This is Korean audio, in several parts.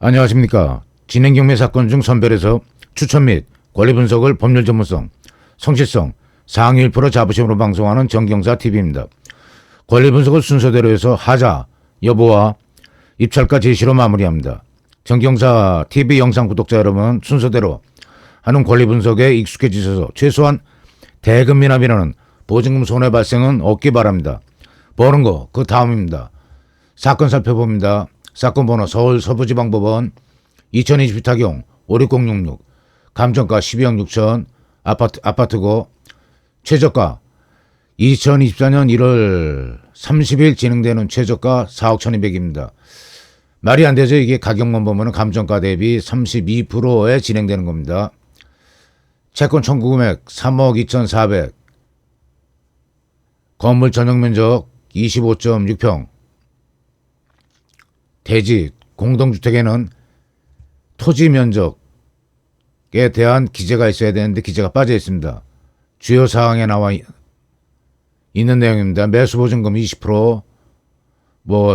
안녕하십니까. 진행경매 사건 중 선별해서 추천 및 권리 분석을 법률 전문성, 성실성, 상위 1% 자부심으로 방송하는 정경사TV입니다. 권리 분석을 순서대로 해서 하자, 여부와 입찰가 제시로 마무리합니다. 정경사TV 영상 구독자 여러분 순서대로 하는 권리 분석에 익숙해지셔서 최소한 대금 미납이라는 보증금 손해 발생은 없기 바랍니다. 버는 거 그 다음입니다. 사건 살펴봅니다. 사건 번호 서울 서부지방법원 2020 타경 56066 감정가 12억 6천 아파트고 최저가 2024년 1월 30일 진행되는 최저가 4억 1200입니다. 말이 안 되죠. 이게 가격만 보면 감정가 대비 32%에 진행되는 겁니다. 채권 청구 금액 3억 2400 건물 전용 면적 25.6평 대지 공동주택에는 토지 면적에 대한 기재가 있어야 되는데 기재가 빠져 있습니다. 주요 사항에 나와 있는 내용입니다. 매수보증금 20%,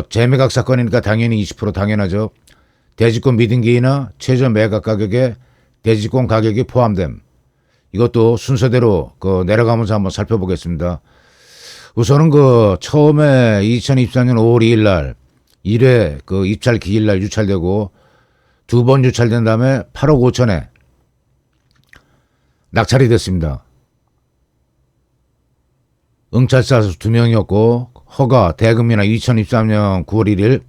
재매각 사건이니까 당연히 20% 당연하죠. 대지권 미등기나 최저 매각 가격에 대지권 가격이 포함됨. 이것도 순서대로 내려가면서 한번 살펴보겠습니다. 우선은 처음에 2024년 5월 2일 날 1회 입찰 기일날 유찰되고 두 번 유찰된 다음에 8억 5천에 낙찰이 됐습니다. 응찰사 2명이었고 허가 대금이나 2023년 9월 1일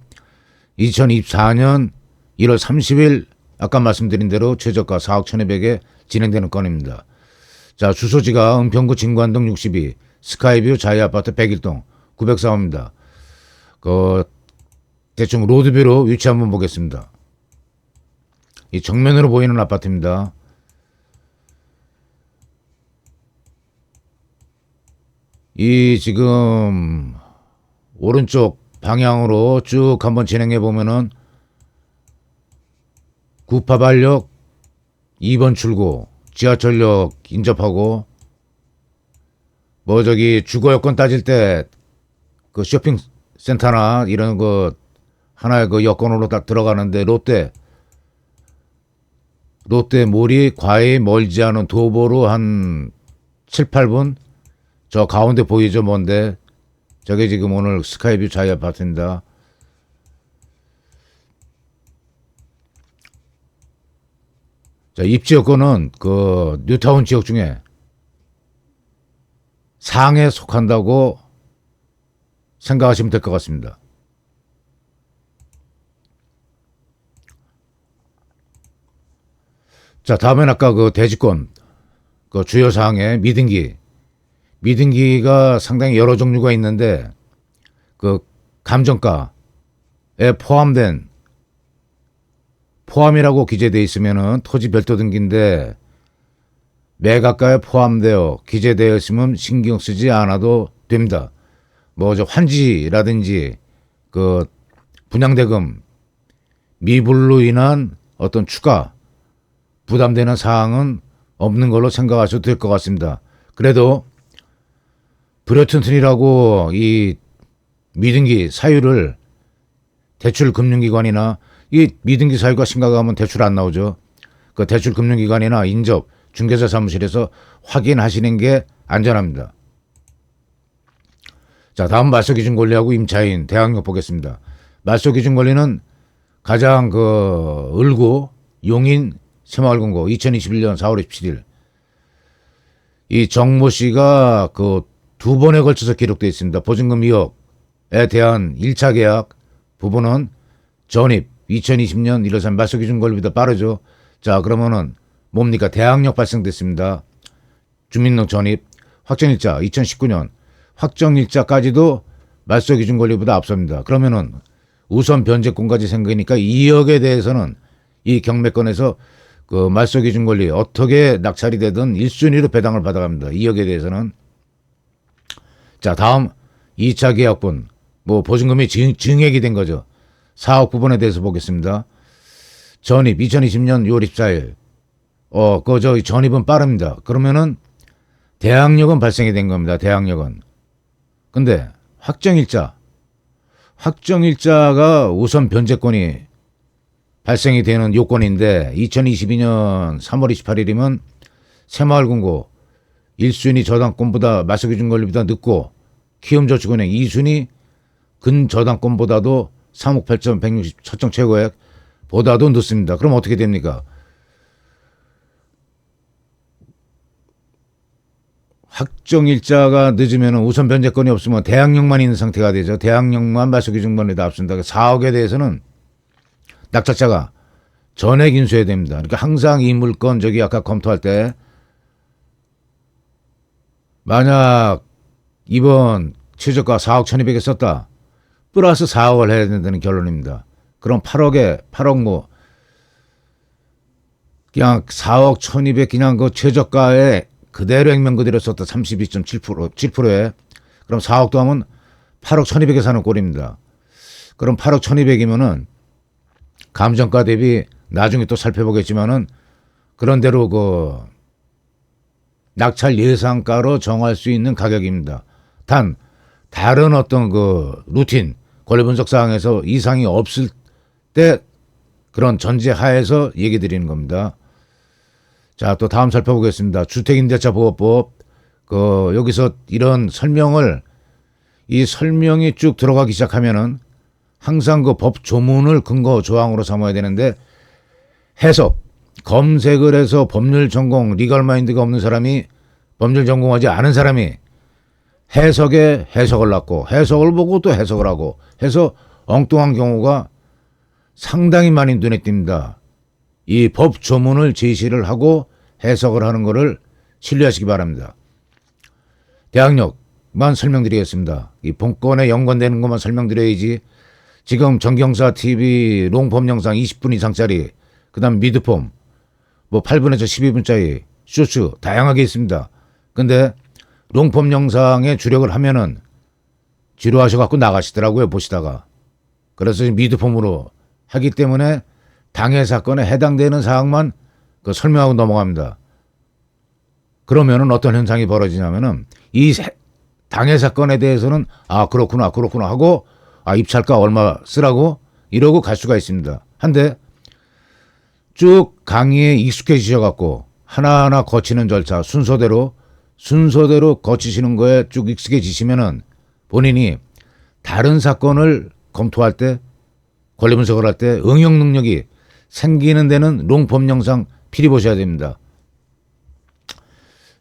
2024년 1월 30일 아까 말씀드린 대로 최저가 4억 1200에 진행되는 건입니다. 자, 주소지가 은평구 진관동 62 스카이뷰 자이아파트 101동 904호입니다. 대충 로드뷰로 위치 한번 보겠습니다. 이 정면으로 보이는 아파트입니다. 이 지금 오른쪽 방향으로 쭉 한번 진행해 보면은 구파발역 2번 출구 지하철역 인접하고 주거 여건 따질 때 쇼핑센터나 이런 하나의 여건으로 딱 들어가는데 롯데몰이 과히 멀지 않은 도보로 한 7, 8분 저 가운데 보이죠 뭔데 저게 지금 오늘 스카이뷰 자이 아파트입니다. 자, 입지 여건은 뉴타운 지역 중에 상에 속한다고 생각하시면 될 것 같습니다. 자, 다음엔 아까 대지권 주요 사항에 미등기가 상당히 여러 종류가 있는데 감정가에 포함이라고 기재되어 있으면은 토지 별도 등기인데 매각가에 포함되어 기재되어 있으면 신경 쓰지 않아도 됩니다. 환지라든지 분양대금 미불로 인한 어떤 추가 부담되는 사항은 없는 걸로 생각하셔도 될 것 같습니다. 그래도 불효튼튼이라고 이 미등기 사유를 대출금융기관이나 이 미등기 사유가 심각하면 대출 안 나오죠. 대출금융기관이나 인접 중개사 사무실에서 확인하시는 게 안전합니다. 자, 다음 말소기준권리하고 임차인 대항력 보겠습니다. 말소기준권리는 가장 을구 용인 새마을금고 2021년 4월 27일 이 정모 씨가 두 번에 걸쳐서 기록되어 있습니다. 보증금 2억에 대한 1차 계약 부분은 전입 2020년 1월 3일 말소기준권리보다 빠르죠. 자, 그러면은 뭡니까? 대항력 발생됐습니다. 주민등록 전입 확정일자 2019년 확정일자까지도 말소기준권리보다 앞섭니다. 그러면은 우선 변제권까지 생기니까 2억에 대해서는 이 경매권에서 말소기준권리 어떻게 낙찰이 되든 1순위로 배당을 받아갑니다. 2억에 대해서는. 자, 다음 2차 계약분 보증금이 증액이 된 거죠. 4억 부분에 대해서 보겠습니다. 전입 2020년 6월 24일 전입은 빠릅니다. 그러면은 대항력은 발생이 된 겁니다. 대항력은. 근데 확정일자가 우선 변제권이 발생이 되는 요건인데 2022년 3월 28일이면 새마을금고 1순위 저당권보다 맞서기준 권리보다 늦고 키움저축은행 2순위 근저당권보다도 3억 8,160 첫정 최고액 보다도 늦습니다. 그럼 어떻게 됩니까? 확정일자가 늦으면 우선 변제권이 없으면 대항력만 있는 상태가 되죠. 대항력만 맞서기준 권리다 앞선다. 4억에 대해서는 낙찰자가 전액 인수해야 됩니다. 그러니까 항상 이 물건 저기 아까 검토할 때 만약 이번 최저가 4억 1200에 썼다. 플러스 4억을 해야 된다는 결론입니다. 그럼 8억 뭐 그냥 4억 1200 그냥 그 최저가에 그대로 액면 그대로 썼다. 32.7%에 그럼 4억 더하면 8억 1200에 사는 꼴입니다. 그럼 8억 1200이면은 감정가 대비 나중에 또 살펴보겠지만은 그런 대로 그 낙찰 예상가로 정할 수 있는 가격입니다. 단 다른 어떤 그 루틴 권리 분석 사항에서 이상이 없을 때 그런 전제 하에서 얘기 드리는 겁니다. 자, 또 다음 살펴보겠습니다. 주택임대차 보호법 여기서 이런 설명을 이 설명이 쭉 들어가기 시작하면은 항상 그 법 조문을 근거 조항으로 삼아야 되는데 해석 검색을 해서 법률 전공 리걸 마인드가 없는 사람이 법률 전공하지 않은 사람이 해석에 해석을 낳고 해석을 보고 또 해석을 하고 해서 엉뚱한 경우가 상당히 많이 눈에 띕니다. 이 법 조문을 제시를 하고 해석을 하는 것을 신뢰하시기 바랍니다. 대항력만 설명드리겠습니다. 이 본건에 연관되는 것만 설명드려야지 지금 정경사 TV 롱폼 영상 20분 이상짜리 그 다음 미드폼 뭐 8분에서 12분짜리 쇼츠 다양하게 있습니다. 근데 롱폼 영상에 주력을 하면은 지루하셔갖고 나가시더라고요. 보시다가. 그래서 미드폼으로 하기 때문에 당해 사건에 해당되는 사항만 설명하고 넘어갑니다. 그러면은 어떤 현상이 벌어지냐면은 이 당해 사건에 대해서는 그렇구나 하고 입찰가 얼마 쓰라고 이러고 갈 수가 있습니다. 한데 쭉 강의에 익숙해지셔갖고 하나하나 거치는 절차 순서대로 거치시는 거에 쭉 익숙해지시면은 본인이 다른 사건을 검토할 때 권리 분석을 할 때 응용 능력이 생기는 데는 롱폼 영상 필히 보셔야 됩니다.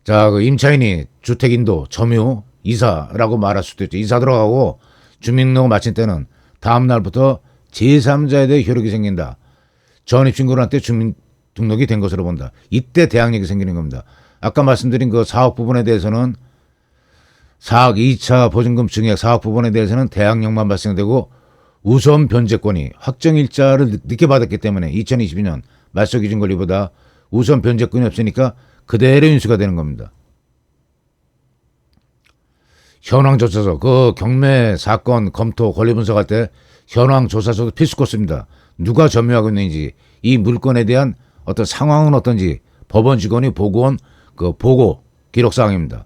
자, 그 임차인이 주택인도 점유 이사라고 말할 수도 있죠. 이사 들어가고 주민등록 마친 때는 다음 날부터 제3자에 대해 효력이 생긴다. 전입신고를 할 때 주민등록이 된 것으로 본다. 이때 대항력이 생기는 겁니다. 아까 말씀드린 그 4억 부분에 대해서는 4억 2차 보증금 증액 4억 부분에 대해서는 대항력만 발생되고 우선 변제권이 확정일자를 늦게 받았기 때문에 2022년 말소기준 권리보다 우선 변제권이 없으니까 그대로 인수가 되는 겁니다. 현황조사서 그 경매 사건 검토 권리 분석할 때 현황조사서도 필수 코스입니다. 누가 점유하고 있는지 이 물건에 대한 어떤 상황은 어떤지 법원 직원이 보고한 그 보고 기록사항입니다.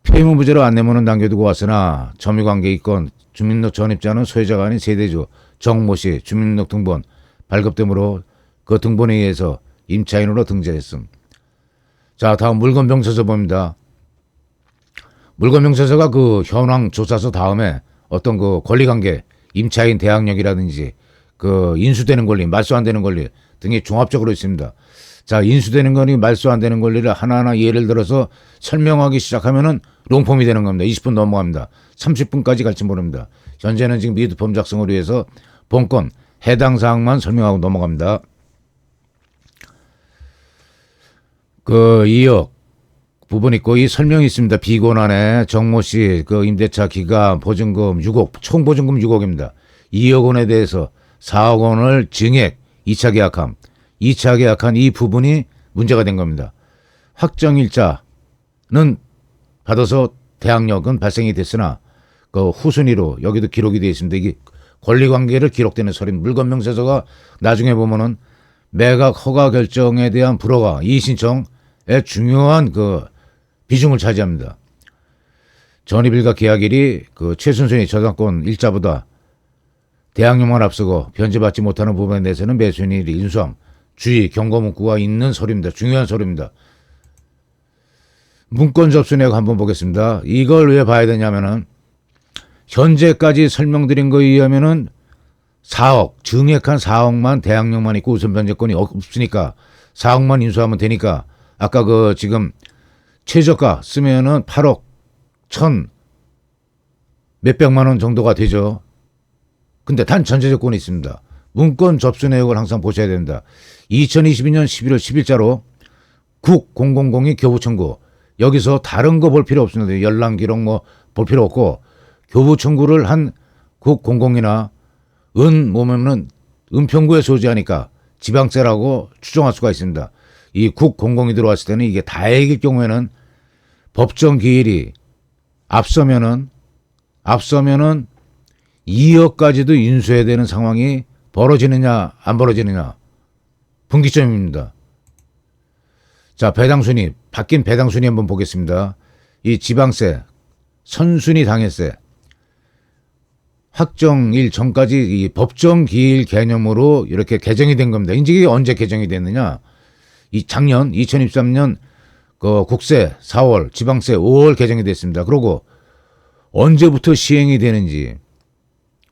폐의무부제로 안내문은 남겨두고 왔으나 점유관계 있건 주민등록 전입자는 소유자가 아닌 세대주 정모 씨 주민등록 등본 발급되므로 그 등본에 의해서 임차인으로 등재했음. 자, 다음 물건병서서 봅니다. 물건명세서가 그 현황조사서 다음에 어떤 그 권리관계, 임차인 대항력이라든지 그 인수되는 권리, 말소 안 되는 권리 등이 종합적으로 있습니다. 자, 인수되는 권리, 말소 안 되는 권리를 하나하나 예를 들어서 설명하기 시작하면은 롱폼이 되는 겁니다. 20분 넘어갑니다. 30분까지 갈지 모릅니다. 현재는 지금 미드폼 작성을 위해서 본건 해당 사항만 설명하고 넘어갑니다. 그 2억 부분 있고 이 설명이 있습니다. 비권안에 정모 씨 그 임대차 기간 보증금 6억 총 보증금 6억입니다. 2억 원에 대해서 4억 원을 증액 2차 계약함. 2차 계약한 이 부분이 문제가 된 겁니다. 확정일자는 받아서 대항력은 발생이 됐으나 그 후순위로 여기도 기록이 되어 있습니다. 이게 권리관계를 기록되는 서류 물건명세서가 나중에 보면은 매각 허가 결정에 대한 불허가 이의신청에 중요한 그 비중을 차지합니다. 전입일과 계약일이 그 최순순이 저당권 일자보다 대항력만 앞서고 변제받지 못하는 부분에 대해서는 매수인이 인수함, 주의, 경고 문구가 있는 서류입니다. 중요한 서류입니다. 문건 접수 내역 한번 보겠습니다. 이걸 왜 봐야 되냐면은 현재까지 설명드린 거에 의하면은 4억, 증액한 4억만 대항력만 있고 우선 변제권이 없으니까 4억만 인수하면 되니까 아까 그 지금 최저가 쓰면은 8억 1천 몇백만 원 정도가 되죠. 근데 단 전제 조건이 있습니다. 문건 접수 내역을 항상 보셔야 된다. 2022년 11월 10일자로 국 000이 교부 청구. 여기서 다른 거 볼 필요 없습니다. 연락 기록 뭐 볼 필요 없고 교부 청구를 한 국 00이나 뭐면은 은평구에 소지하니까 지방세라고 추정할 수가 있습니다. 이 국 00이 들어왔을 때는 이게 다액일 경우에는 법정 기일이 앞서면은 2억까지도 인수해야 되는 상황이 벌어지느냐 안 벌어지느냐 분기점입니다. 자, 배당순위, 바뀐 배당순위 한번 보겠습니다. 이 지방세, 선순위 당해세, 확정일 전까지 이 법정기일 개념으로 이렇게 개정이 된 겁니다. 이게 언제 개정이 됐느냐? 이 작년 2023년 그 국세 4월, 지방세 5월 개정이 됐습니다. 그리고 언제부터 시행이 되는지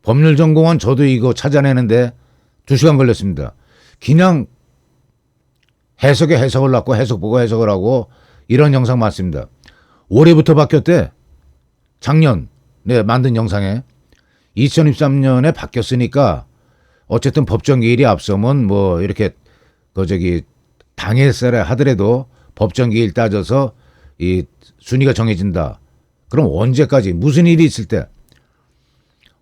법률전공원 저도 이거 찾아내는데 2시간 걸렸습니다. 그냥 해석에 해석을 낳고 해석 보고 해석을 하고 이런 영상 맞습니다. 올해부터 바뀌었대. 작년 만든 영상에 2023년에 바뀌었으니까 어쨌든 법정기일이 앞서면 뭐 이렇게 당해세라 하더라도 법정기일 따져서 이 순위가 정해진다. 그럼 언제까지 무슨 일이 있을 때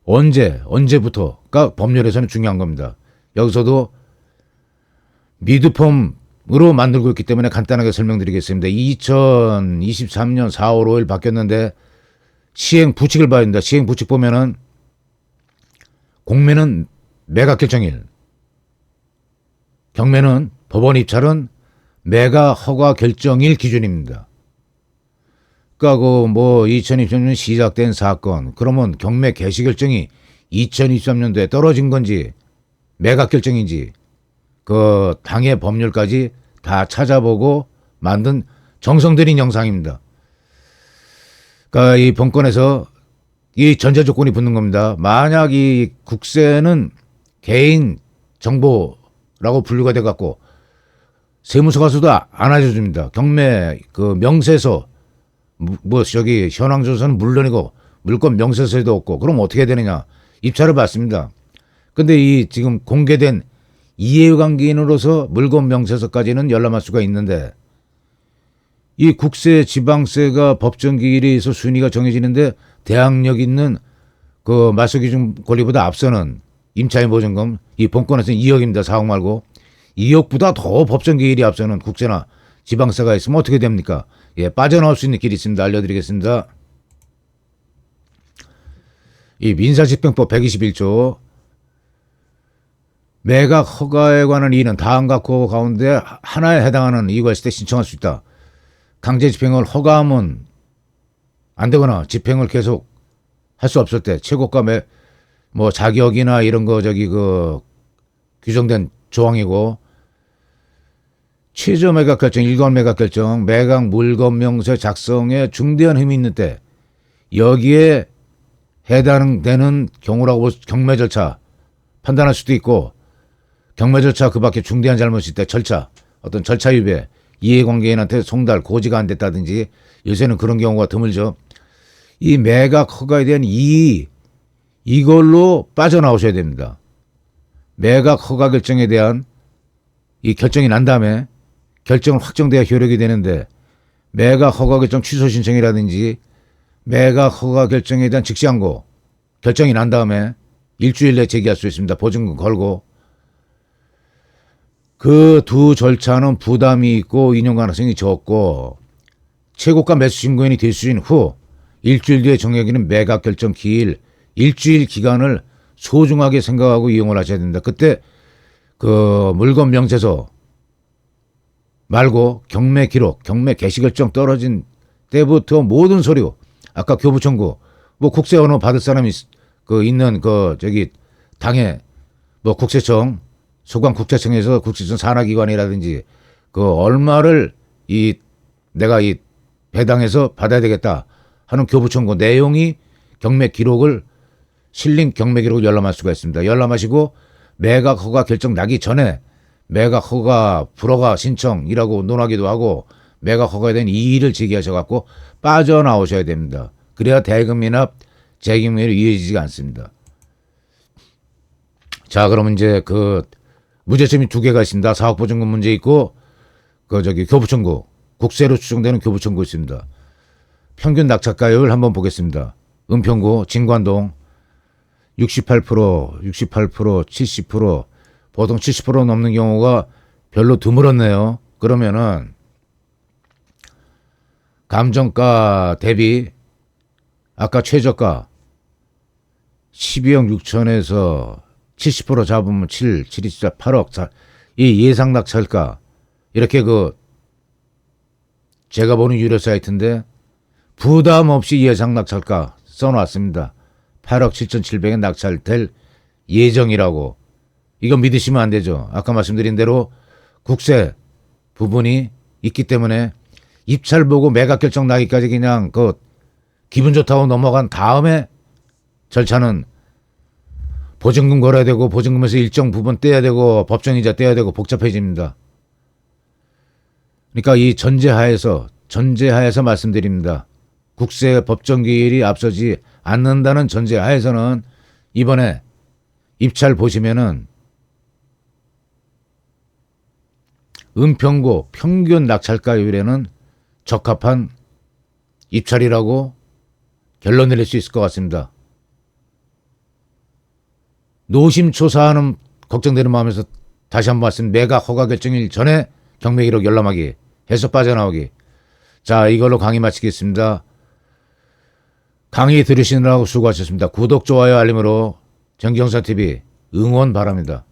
언제부터가 법률에서는 중요한 겁니다. 여기서도 미드폼으로 만들고 있기 때문에 간단하게 설명드리겠습니다. 2023년 4월 5일 바뀌었는데 시행 부칙을 봐야 된다. 시행 부칙 보면은 공매는 매각 결정일, 경매는 법원 입찰은 매각 허가 결정일 기준입니다. 그러니까 뭐 2023년 시작된 사건, 그러면 경매 개시 결정이 2023년도에 떨어진 건지 매각 결정인지 그 당의 법률까지 다 찾아보고 만든 정성 들인 영상입니다. 그러니까 이 본건에서 이 전제 조건이 붙는 겁니다. 만약 이 국세는 개인 정보라고 분류가 돼 갖고 세무서 가서도 안 알려줍니다. 경매 그 명세서 현황조사는 물론이고 물건 명세서에도 없고 그럼 어떻게 해야 되느냐? 입찰을 받습니다. 근데 이 지금 공개된 이해관계인으로서 물건 명세서까지는 열람할 수가 있는데 이 국세 지방세가 법정기일에 의해서 순위가 정해지는데 대항력 있는 그 말소기준 권리보다 앞서는 임차인 보증금 이 본건에서는 2억입니다. 4억 말고 2억보다 더 법정기일이 앞서는 국세나 지방세가 있으면 어떻게 됩니까? 예, 빠져나올 수 있는 길이 있습니다. 알려드리겠습니다. 이 민사집행법 121조 매각 허가에 관한 이의는 다음 각호 가운데 하나에 해당하는 이유가 있을 때 신청할 수 있다. 강제 집행을 허가하면 안 되거나 집행을 계속 할 수 없을 때 최고가 뭐 자격이나 이런 거 규정된 조항이고 최저 매각 결정, 일괄 매각 결정, 매각 물건 명세 작성에 중대한 흠이 있는 때 여기에 해당되는 경우라고 경매 절차 판단할 수도 있고 경매 절차 그 밖에 중대한 잘못이 있을 때 어떤 절차 위배, 이해관계인한테 송달, 고지가 안 됐다든지 요새는 그런 경우가 드물죠. 이 매각 허가에 대한 이걸로 빠져나오셔야 됩니다. 매각 허가 결정에 대한 이 결정이 난 다음에 결정을 확정돼야 효력이 되는데 매각 허가 결정 취소 신청이라든지 매각 허가 결정에 대한 즉시항고 결정이 난 다음에 일주일 내에 제기할 수 있습니다. 보증금 걸고 그 두 절차는 부담이 있고 인용 가능성이 적고 최고가 매수 신고인이 대수인 후 일주일 뒤에 정해지는 매각 결정 기일 일주일 기간을 소중하게 생각하고 이용을 하셔야 됩니다. 그때 그 물건 명세서 말고 경매 기록, 경매 개시 결정 떨어진 때부터 모든 서류, 아까 교부 청구, 뭐 국세 언어 받을 사람이 있는 당에 뭐 국세청, 소관국세청에서 국세청 산하기관이라든지 그 얼마를 내가 배당해서 받아야 되겠다 하는 교부청구 내용이 경매 기록을 실린 경매 기록을 열람할 수가 있습니다. 열람하시고 매각 허가 결정 나기 전에 매각 허가 불허가 신청이라고 논하기도 하고 매각 허가에 대한 이의를 제기하셔갖고 빠져나오셔야 됩니다. 그래야 대금 미납 재경매로 이어지지가 않습니다. 자, 그러면 이제 그 무죄점이 두 개가 있습니다. 사업보증금 문제 있고 교부청구, 국세로 추정되는 교부청구 있습니다. 평균 낙찰가율 한번 보겠습니다. 은평구 진관동 68%, 70%, 보통 70% 넘는 경우가 별로 드물었네요. 그러면은 감정가 대비 아까 최저가 12억 6천에서 70% 잡으면 7이 진짜 8억. 이 예상 낙찰가 이렇게 제가 보는 유료 사이트인데 부담 없이 예상 낙찰가 써놨습니다. 8억 7,700에 낙찰될 예정이라고. 이거 믿으시면 안 되죠. 아까 말씀드린 대로 국세 부분이 있기 때문에 입찰 보고 매각 결정 나기까지 그냥 기분 좋다고 넘어간 다음에 절차는 보증금 걸어야 되고 보증금에서 일정 부분 떼야 되고 법정이자 떼야 되고 복잡해집니다. 그러니까 이 전제하에서 말씀드립니다. 국세 법정 기일이 앞서지 않는다는 전제하에서는 이번에 입찰 보시면은 은평구 평균 낙찰가율에는 적합한 입찰이라고 결론 내릴 수 있을 것 같습니다. 노심초사하는 걱정되는 마음에서 다시 한번 말씀, 매각 허가 결정일 전에 경매 기록 열람하기 해서 빠져나오기. 자, 이걸로 강의 마치겠습니다. 강의 들으시느라고 수고하셨습니다. 구독, 좋아요, 알림으로 정경사TV 응원 바랍니다.